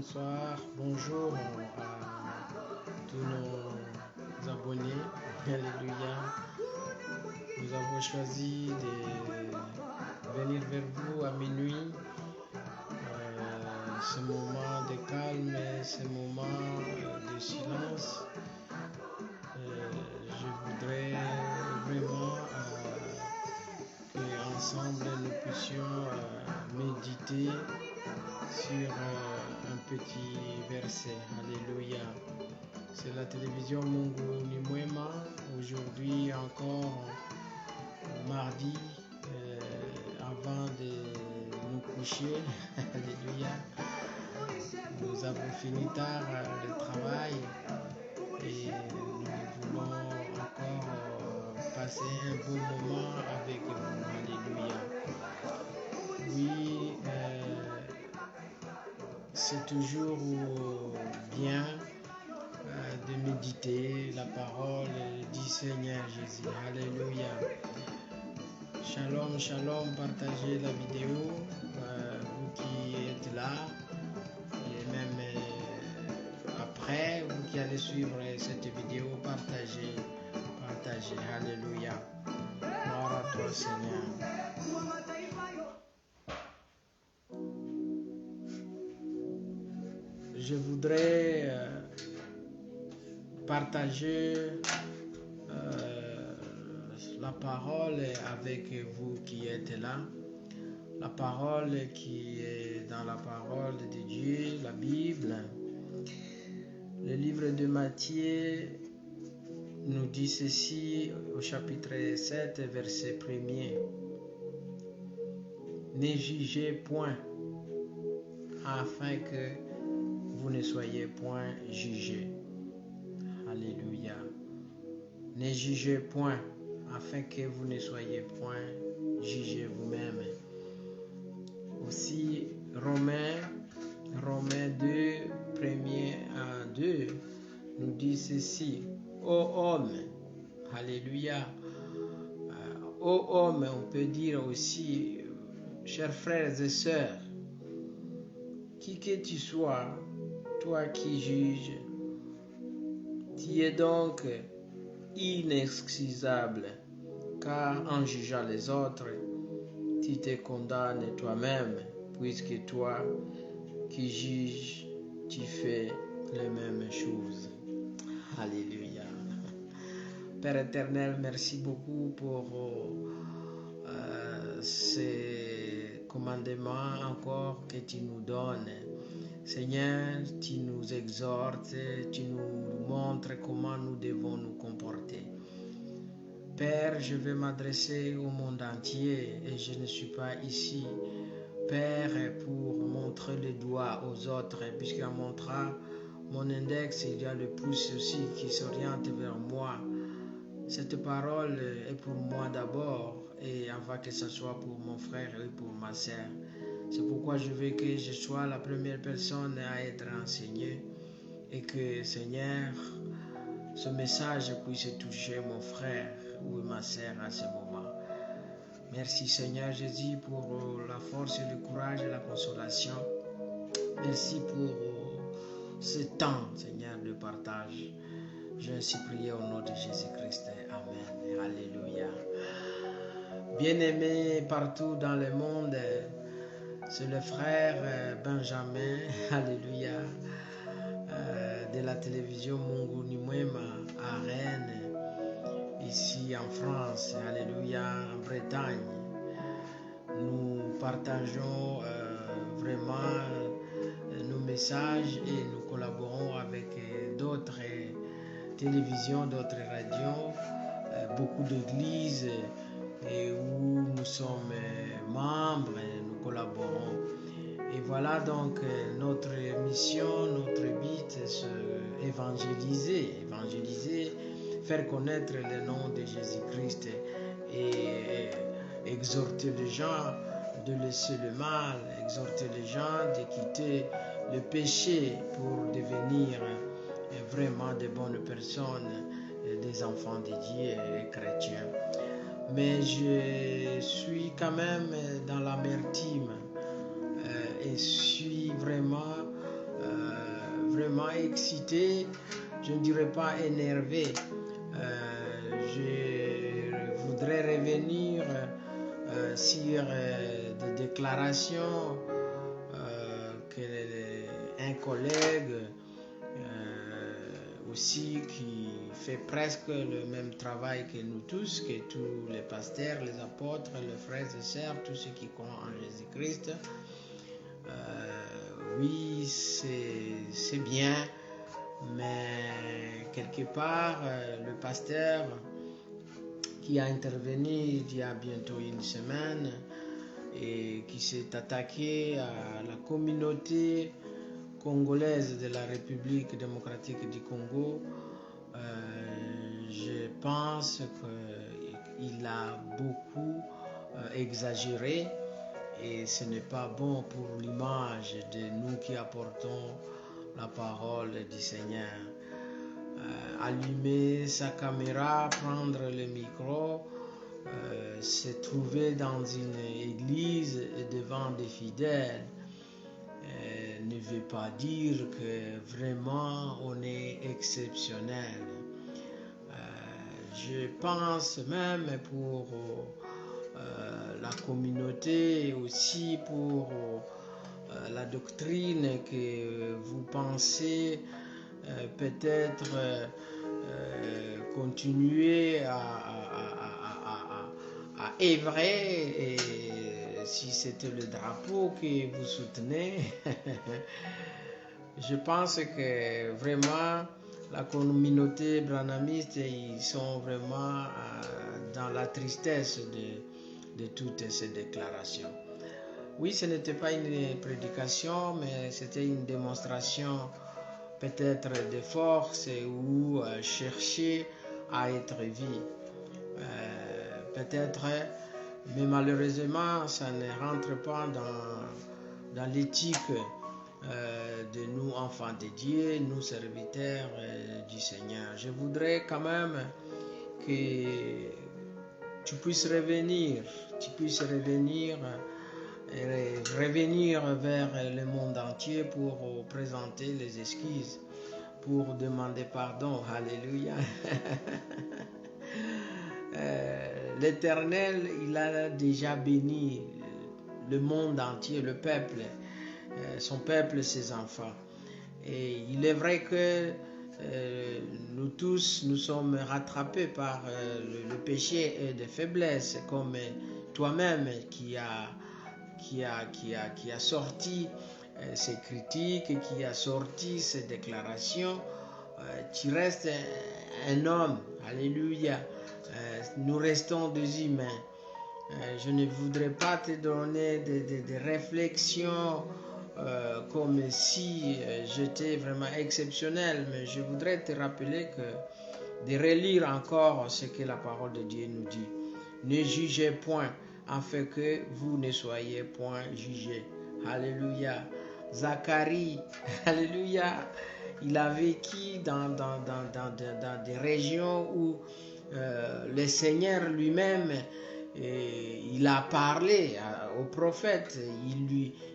bonsoir, bonjour à tous nos abonnés. Alléluia. Nous avons choisi de venir vers vous à minuit. Ce moment de calme, ce moment de silence. Je voudrais vraiment qu'ensemble nous puissions méditer sur un petit verset. Alléluia. C'est la télévision Mungu Nimwema. Aujourd'hui encore mardi avant de nous coucher. Alléluia. Nous avons fini tard le travail et nous voulons encore passer un bon moment avec vous. Alléluia. Oui, c'est toujours bien de méditer la parole du Seigneur Jésus. Alléluia. Shalom, shalom, partagez la vidéo, vous qui êtes là, et même après, vous qui allez suivre cette vidéo, partagez. Alléluia. Gloire à toi, Seigneur. Je voudrais partager la parole avec vous qui êtes là. La parole qui est dans la parole de Dieu, la Bible. Le livre de Matthieu nous dit ceci au chapitre 7, verset 1er. Ne jugez point, afin que vous ne soyez point jugés. Alléluia. Ne jugez point, afin que vous ne soyez point jugés vous-même. Aussi, Romains 2, 1er à 2, nous dit ceci. Ô homme, alléluia. Ô homme, on peut dire aussi, chers frères et sœurs, qui que tu sois, toi qui juges, tu es donc inexcusable, car en jugeant les autres, tu te condamnes toi-même, puisque toi qui juges, tu fais les mêmes choses. Alléluia. Père éternel, merci beaucoup pour ces commandements encore que tu nous donnes. Seigneur, tu nous exhortes, tu nous montres comment nous devons nous comporter. Père, je vais m'adresser au monde entier et je ne suis pas ici, Père, pour montrer le doigt aux autres, puisqu'en montrant mon index, il y a le pouce aussi qui s'oriente vers moi. Cette parole est pour moi d'abord et avant que ce soit pour mon frère et pour ma sœur. C'est pourquoi je veux que je sois la première personne à être enseignée et que, Seigneur, ce message puisse toucher mon frère ou ma sœur à ce moment. Merci Seigneur Jésus pour la force, le courage et la consolation. Merci pour ce temps, Seigneur, de partage. Je ainsi prié au nom de Jésus-Christ. Amen. Alléluia. Bien-aimés partout dans le monde, c'est le frère Benjamin, alléluia, de la télévision Mungu Nimwema à Rennes, ici en France, alléluia, en Bretagne. Nous partageons vraiment nos messages et nous collaborons avec d'autres télévisions, d'autres radios, beaucoup d'églises où nous sommes membres, nous collaborons. Et voilà donc notre mission, notre but, c'est évangéliser, faire connaître le nom de Jésus-Christ et exhorter les gens de laisser le mal, exhorter les gens de quitter le péché pour devenir vraiment de bonnes personnes, des enfants de Dieu et chrétiens. Mais je suis quand même dans l'amertume et suis vraiment vraiment excité, je ne dirais pas énervé. Je voudrais revenir sur des déclarations qu'un collègue aussi qui fait presque le même travail que nous tous, que tous les pasteurs, les apôtres, les frères et sœurs, tous ceux qui croient en Jésus-Christ. Oui, c'est bien, mais quelque part, le pasteur qui a intervenu il y a bientôt une semaine et qui s'est attaqué à la communauté congolaise de la République démocratique du Congo, je pense qu'il a beaucoup exagéré et ce n'est pas bon pour l'image de nous qui apportons la parole du Seigneur. Allumer sa caméra, prendre le micro, se trouver dans une église devant des fidèles ne veut pas dire que vraiment on est exceptionnel. Je pense même pour la communauté, aussi pour la doctrine que vous pensez peut-être continuer à œuvrer, et si c'était le drapeau que vous soutenez. Je pense que vraiment la communauté branhamiste, ils sont vraiment dans la tristesse de toutes ces déclarations. Oui, ce n'était pas une prédication, mais c'était une démonstration peut-être de force ou chercher à être vu. Peut-être, mais malheureusement, ça ne rentre pas dans l'éthique de nous, enfants de Dieu, nous, serviteurs du Seigneur. Je voudrais quand même que tu puisses revenir vers le monde entier pour présenter les excuses, pour demander pardon. Alléluia. L'Éternel, il a déjà béni le monde entier, le peuple, son peuple, ses enfants. Et il est vrai que nous tous, nous sommes rattrapés par le péché et des faiblesses, comme toi-même qui a sorti ces critiques, qui a sorti ces déclarations. Tu restes un homme. Alléluia. Nous restons des humains. Je ne voudrais pas te donner des réflexions comme si j'étais vraiment exceptionnel, mais je voudrais te rappeler que de relire encore ce que la parole de Dieu nous dit. Ne jugez point, afin que vous ne soyez point jugés. Alléluia. Zacharie, alléluia, il a vécu dans des régions où le Seigneur lui-même, il a parlé au prophète,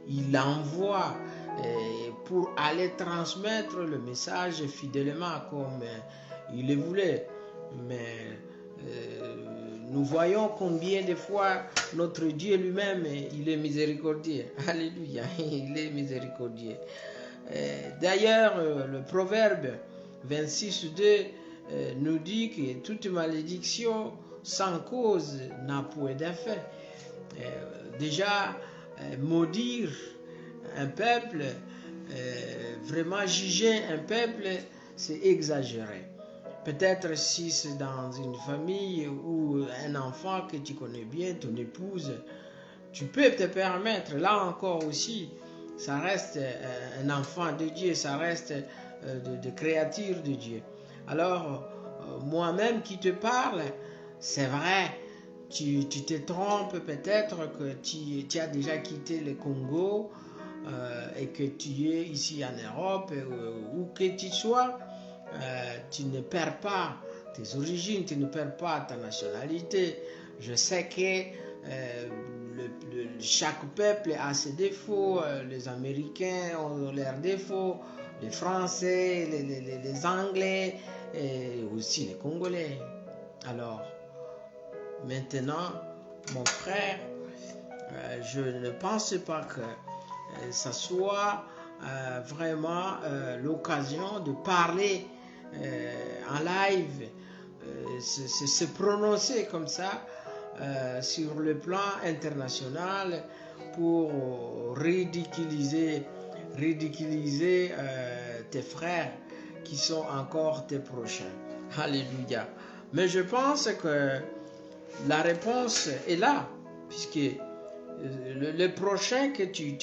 il l'envoie pour aller transmettre le message fidèlement comme il le voulait. Mais nous voyons combien de fois notre Dieu lui-même, il est miséricordieux. Alléluia, il est miséricordieux. D'ailleurs, le proverbe 26:2 nous dit que toute malédiction sans cause n'a point d'effet. Déjà, maudire un peuple, vraiment juger un peuple, c'est exagéré. Peut-être si c'est dans une famille ou un enfant que tu connais bien, ton épouse, tu peux te permettre, là encore aussi, ça reste un enfant de Dieu, ça reste de créature de Dieu. Alors, moi-même qui te parle, c'est vrai, tu te trompes peut-être que tu as déjà quitté le Congo et que tu es ici en Europe, où que tu sois, tu ne perds pas tes origines, tu ne perds pas ta nationalité. Je sais que chaque peuple a ses défauts, les Américains ont leurs défauts, les Français, les Anglais et aussi les Congolais. Alors, maintenant, mon frère, je ne pense pas que ça soit vraiment l'occasion de parler en live, se prononcer comme ça sur le plan international pour ridiculiser tes frères qui sont encore tes prochains. Alléluia. Mais je pense que la réponse est là, puisque le prochain que tu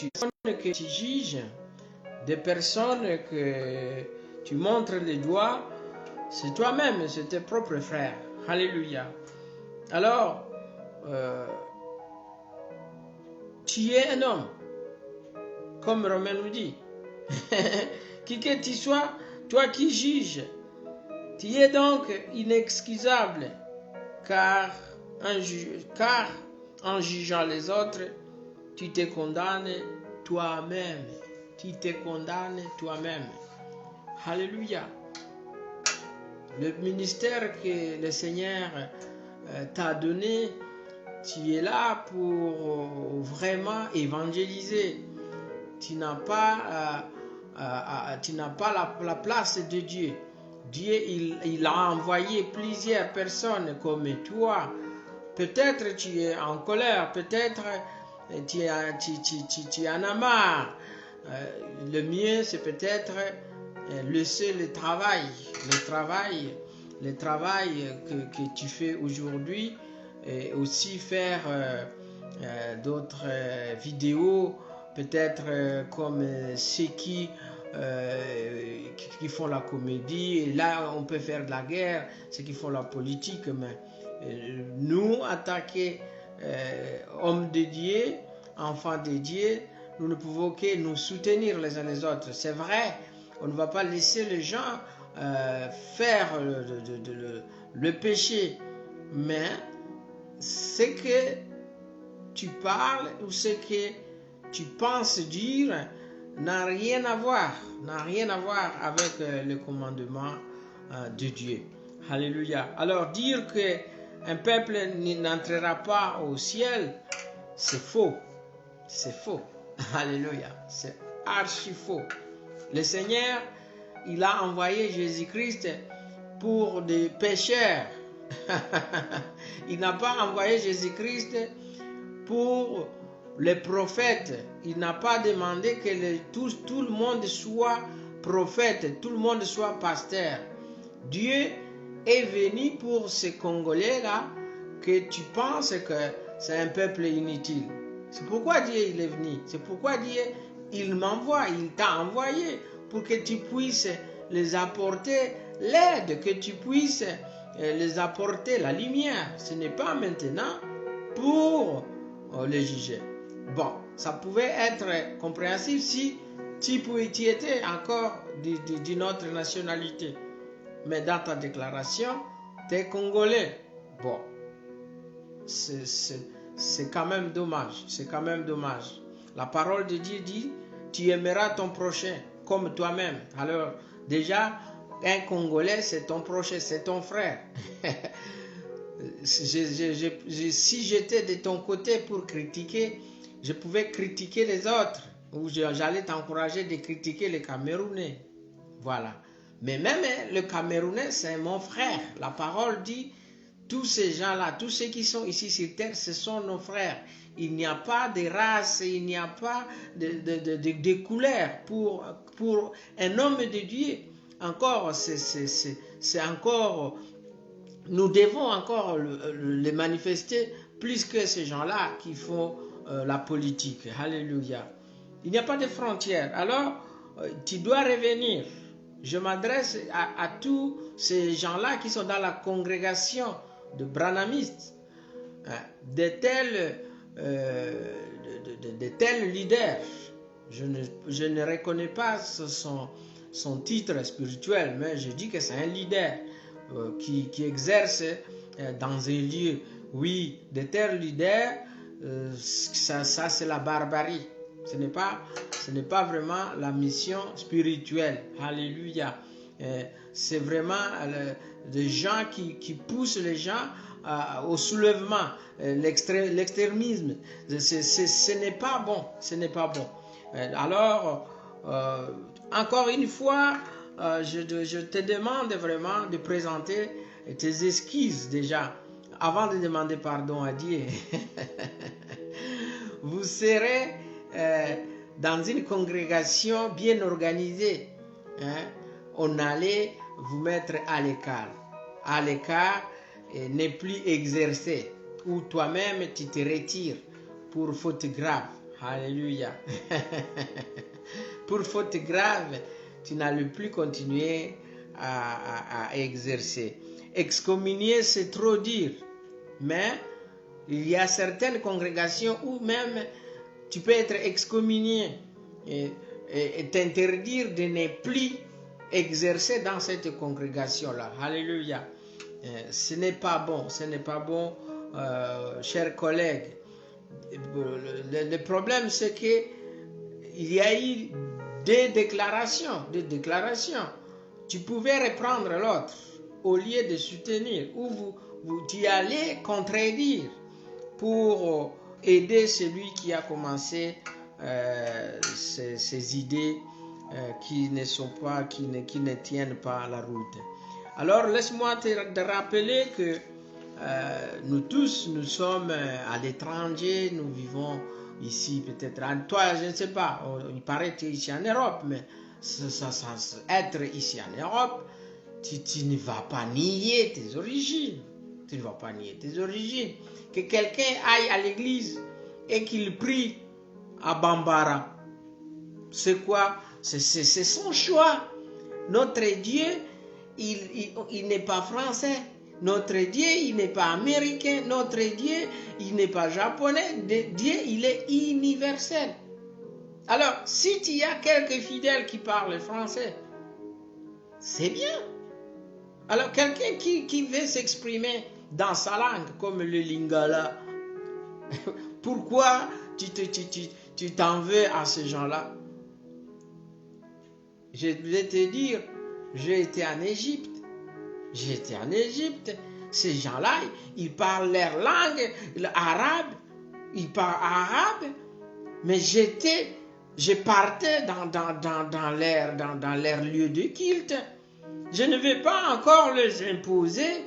juges, des personnes que tu montres les doigts, c'est toi-même, c'est tes propres frères. Alléluia. Alors, tu es un homme, comme Romain nous dit. Qui que tu sois, toi qui juges, tu es donc inexcusable, car en jugeant les autres, tu te condamnes toi-même. Tu te condamnes toi-même. Alléluia. Le ministère que le Seigneur t'a donné, tu es là pour vraiment évangéliser. Tu n'as pas la place de Dieu. Dieu, il a envoyé plusieurs personnes comme toi. Peut-être tu es en colère, peut-être tu en as marre. Le mieux, c'est peut-être laisser le travail que tu fais aujourd'hui, et aussi faire d'autres vidéos, peut-être comme ceux qui font la comédie, et là on peut faire de la guerre, ceux qui font la politique, mais nous, attaquer hommes de Dieu, enfants de Dieu, nous ne pouvons que nous soutenir les uns les autres. C'est vrai, on ne va pas laisser les gens faire le péché, mais ce que tu parles ou ce que tu penses dire n'a rien à voir avec le commandement de Dieu. Alléluia. Alors dire que un peuple n'entrera pas au ciel, c'est faux. C'est faux. Alléluia. C'est archi faux. Le Seigneur, il a envoyé Jésus-Christ pour des pécheurs. Il n'a pas envoyé Jésus-Christ pour les prophètes. Il n'a pas demandé que tout le monde soit prophète, tout le monde soit pasteur. Dieu est venu pour ces Congolais-là que tu penses que c'est un peuple inutile. C'est pourquoi Dieu il est venu. C'est pourquoi Dieu il m'envoie, il t'a envoyé pour que tu puisses les apporter l'aide, que tu puisses les apporter la lumière. Ce n'est pas maintenant pour les juger. Bon, ça pouvait être compréhensible si tu étais encore d'une autre nationalité. Mais dans ta déclaration, tu es Congolais. Bon, c'est quand même dommage. C'est quand même dommage. La parole de Dieu dit, tu aimeras ton prochain comme toi-même. Alors, déjà, un Congolais, c'est ton prochain, c'est ton frère. Si j'étais de ton côté pour critiquer, je pouvais critiquer les autres. Ou j'allais t'encourager de critiquer les Camerounais. Voilà. Mais même le Camerounais, c'est mon frère. La parole dit, tous ces gens-là, tous ceux qui sont ici sur terre, ce sont nos frères. Il n'y a pas de race, il n'y a pas de couleur pour un homme de Dieu. Encore, c'est encore, nous devons encore le manifester plus que ces gens-là qui font la politique. Alléluia. Il n'y a pas de frontières. Alors, tu dois revenir. Je m'adresse à tous ces gens-là qui sont dans la congrégation de branhamistes, de tels leaders. Je ne reconnais pas son titre spirituel, mais je dis que c'est un leader qui exerce dans un lieu. Oui, de tels leaders, ça c'est la barbarie. Ce n'est pas vraiment la mission spirituelle. Alléluia. C'est vraiment des gens qui poussent les gens au soulèvement, l'extrémisme. Ce n'est pas bon. Ce n'est pas bon. Alors, encore une fois, je te demande vraiment de présenter tes esquisses déjà, avant de demander pardon à Dieu. Vous serez dans une congrégation bien organisée. Hein? On allait vous mettre à l'écart. À l'écart, ne plus exercer. Ou toi-même, tu te retires pour faute grave. Alléluia. Pour faute grave, tu n'allais plus continuer à exercer. Excommunier, c'est trop dire. Mais il y a certaines congrégations où même tu peux être excommunié et t'interdire de ne plus exercer dans cette congrégation-là. Alléluia. Ce n'est pas bon, chers collègues. Le problème, c'est que il y a eu des déclarations. Tu pouvais reprendre l'autre au lieu de soutenir, ou tu allais contredire pour aider celui qui a commencé ces idées qui ne tiennent pas la route. Alors laisse-moi te rappeler que nous tous, nous sommes à l'étranger, nous vivons ici peut-être. Toi, je ne sais pas, il paraît que tu es ici en Europe, mais être ici en Europe, tu ne vas pas nier tes origines. Tu ne vas pas nier tes origines. Que quelqu'un aille à l'église et qu'il prie à Bambara, c'est quoi? C'est son choix. Notre Dieu, il n'est pas français. Notre Dieu, il n'est pas américain. Notre Dieu, il n'est pas japonais. Dieu, il est universel. Alors, si tu as quelques fidèles qui parlent français, c'est bien. Alors, quelqu'un qui veut s'exprimer dans sa langue, comme le lingala, pourquoi tu t'en veux à ces gens-là? Je vais te dire, j'ai été en Égypte. Ces gens-là, ils parlent leur langue, l'arabe. Ils parlent arabe. Mais je partais dans leur lieu de culte. Je ne vais pas encore les imposer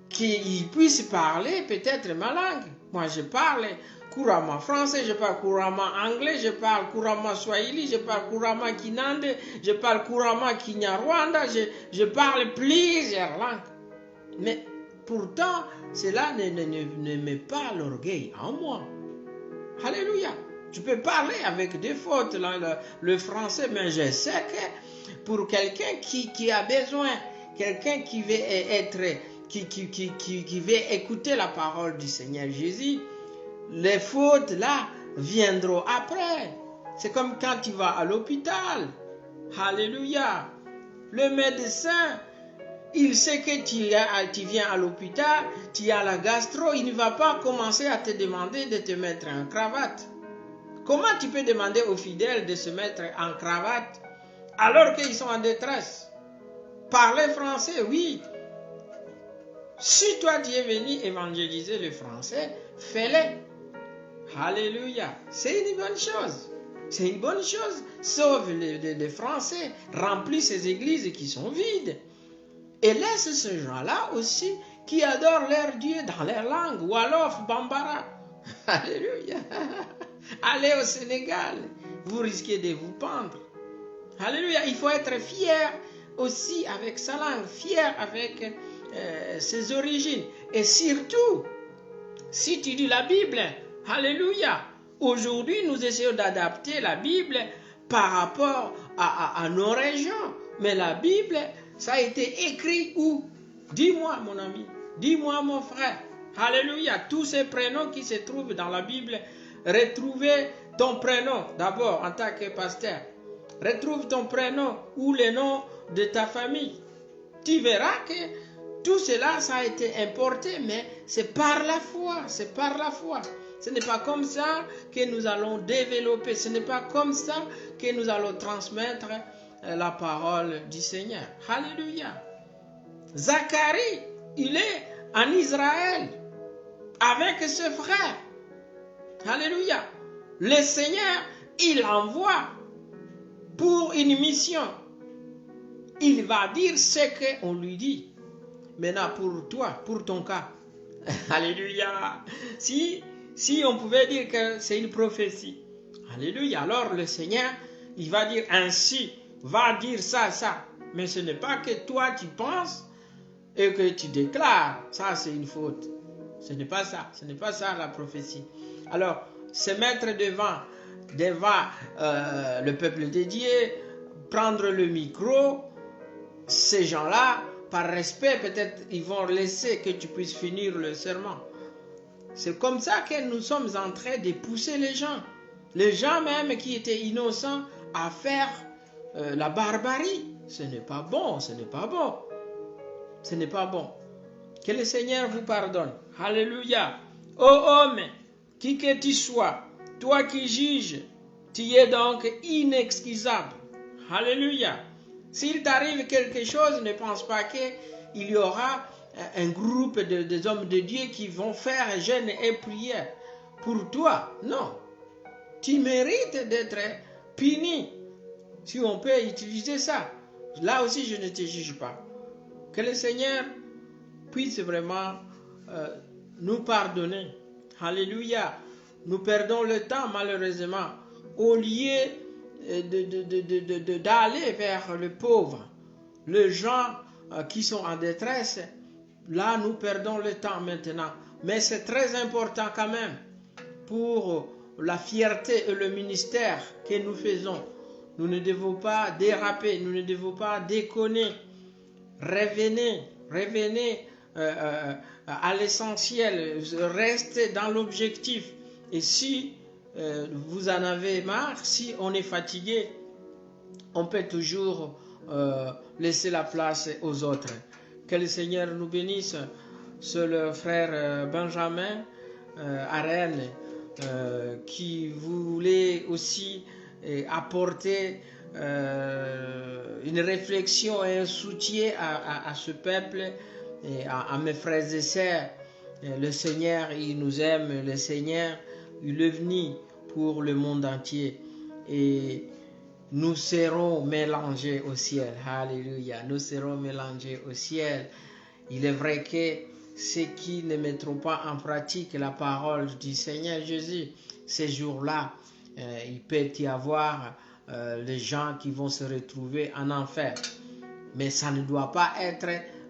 qu'ils puissent parler peut-être ma langue. Moi, je parle couramment français, je parle couramment anglais, je parle couramment swahili, je parle couramment kinande, je parle couramment kinyarwanda, je parle plusieurs langues. Mais pourtant, cela ne met pas l'orgueil en moi. Alléluia. Tu peux parler avec des fautes le français, mais je sais que pour quelqu'un qui a besoin, quelqu'un qui veut qui veut écouter la parole du Seigneur Jésus, les fautes là viendront après. C'est comme quand tu vas à l'hôpital. Alléluia. Le médecin, il sait que tu viens à l'hôpital, tu as la gastro, il ne va pas commencer à te demander de te mettre en cravate. Comment tu peux demander aux fidèles de se mettre en cravate alors qu'ils sont en détresse? Parler français, oui. Si toi tu es venu évangéliser le français, fais-le. Alléluia. C'est une bonne chose. C'est une bonne chose. Sauf les Français, remplis ces églises qui sont vides. Et laisse ces gens-là aussi qui adorent leur Dieu dans leur langue. Wolof, Bambara. Alléluia. Allez au Sénégal. Vous risquez de vous pendre. Alléluia. Il faut être fier aussi avec sa langue. Fier avec ses origines. Et surtout, si tu lis la Bible, alléluia. Aujourd'hui, nous essayons d'adapter la Bible par rapport à nos régions. Mais la Bible, ça a été écrit où? Dis-moi, mon ami. Dis-moi, mon frère. Alléluia. Tous ces prénoms qui se trouvent dans la Bible, retrouvez ton prénom d'abord en tant que pasteur. Retrouve ton prénom ou le nom de ta famille. Tu verras que tout cela, ça a été importé, mais c'est par la foi. C'est par la foi. Ce n'est pas comme ça que nous allons développer. Ce n'est pas comme ça que nous allons transmettre la parole du Seigneur. Alléluia. Zacharie, il est en Israël avec ses frères. Alléluia. Le Seigneur, il envoie pour une mission. Il va dire ce qu'on lui dit. Maintenant, pour toi, pour ton cas. Alléluia. Si on pouvait dire que c'est une prophétie. Alléluia. Alors le Seigneur, il va dire ainsi, va dire ça, ça. Mais ce n'est pas que toi tu penses et que tu déclares. Ça, c'est une faute. Ce n'est pas ça. Ce n'est pas ça la prophétie. Alors, se mettre devant le peuple dédié, prendre le micro, ces gens-là, par respect, peut-être ils vont laisser que tu puisses finir le serment. C'est comme ça que nous sommes en train de pousser les gens même qui étaient innocents à faire la barbarie. Ce n'est pas bon, ce n'est pas bon. Ce n'est pas bon. Que le Seigneur vous pardonne. Alléluia. Ô homme, qui que tu sois, toi qui juges, tu es donc inexcusable. Alléluia. S'il t'arrive quelque chose, ne pense pas qu'il y aura un groupe de hommes de Dieu qui vont faire jeûne et prière pour toi. Non. Tu mérites d'être puni. Si on peut utiliser ça. Là aussi, je ne te juge pas. Que le Seigneur puisse vraiment nous pardonner. Alléluia. Nous perdons le temps, malheureusement. Au lieu d'aller vers le pauvre, les gens qui sont en détresse, là nous perdons le temps maintenant. Mais c'est très important quand même pour la fierté et le ministère que nous faisons. Nous ne devons pas déraper, nous ne devons pas déconner. Revenez à l'essentiel, restez dans l'objectif. Et si vous en avez marre, si on est fatigué, on peut toujours laisser la place aux autres. Que le Seigneur nous bénisse. C'est le frère Benjamin à Rennes qui voulait aussi apporter une réflexion et un soutien à ce peuple et à mes frères et sœurs. Le Seigneur, il nous aime. Le Seigneur, il est venu pour le monde entier. Et nous serons mélangés au ciel. Alléluia. Nous serons mélangés au ciel. Il est vrai que ceux qui ne mettront pas en pratique la parole du Seigneur Jésus, ces jours-là, il peut y avoir les gens qui vont se retrouver en enfer. Mais ça ne doit pas être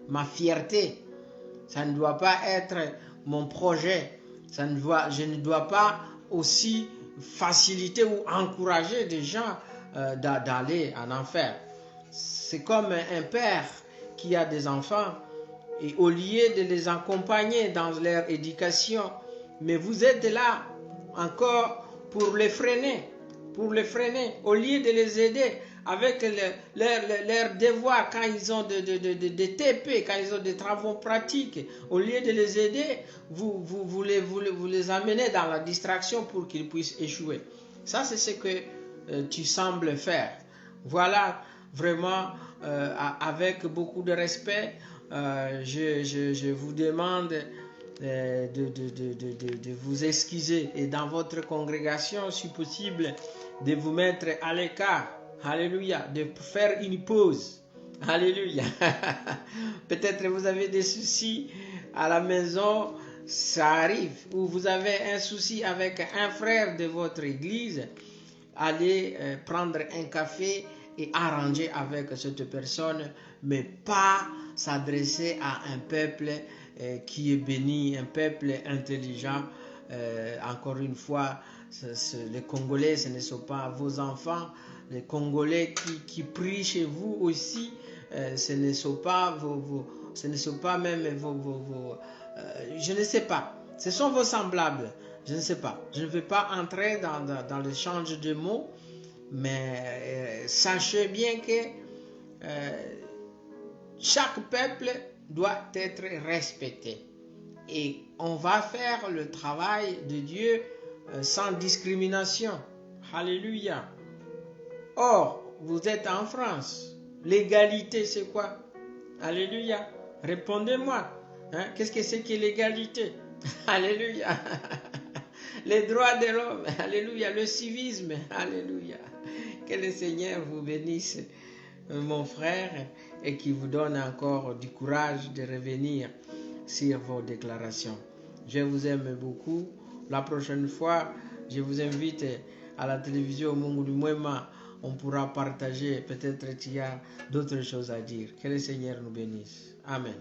ma fierté. Ça ne doit pas être mon projet. Je ne dois pas aussi faciliter ou encourager des gens d'aller en enfer. C'est comme un père qui a des enfants et au lieu de les accompagner dans leur éducation, mais vous êtes là encore pour les freiner, au lieu de les aider avec leurs devoirs quand ils ont des TP, quand ils ont des travaux pratiques, au lieu de les aider, vous les amenez dans la distraction pour qu'ils puissent échouer. Ça, c'est ce que tu sembles faire. Voilà, vraiment, avec beaucoup de respect, je vous demande de vous excuser et dans votre congrégation, si possible, de vous mettre à l'écart. Alléluia. De faire une pause. Alléluia. Peut-être vous avez des soucis à la maison, ça arrive. Ou vous avez un souci avec un frère de votre église, allez prendre un café et arranger avec cette personne, mais pas s'adresser à un peuple qui est béni, un peuple intelligent. Encore une fois, les Congolais, ce ne sont pas vos enfants. Les Congolais qui prient chez vous aussi, ce ne sont pas même vos je ne sais pas. Ce sont vos semblables. Je ne sais pas. Je ne vais pas entrer dans l'échange de mots, mais sachez bien que chaque peuple doit être respecté. Et on va faire le travail de Dieu sans discrimination. Alléluia. Or, vous êtes en France. L'égalité, c'est quoi? Alléluia. Répondez-moi. Hein? Qu'est-ce que c'est que l'égalité? Alléluia. Les droits de l'homme. Alléluia. Le civisme. Alléluia. Que le Seigneur vous bénisse, mon frère, et qui vous donne encore du courage de revenir sur vos déclarations. Je vous aime beaucoup. La prochaine fois, je vous invite à la télévision Mungu du Mwema. On pourra partager, peut-être qu'il y a d'autres choses à dire. Que le Seigneur nous bénisse. Amen.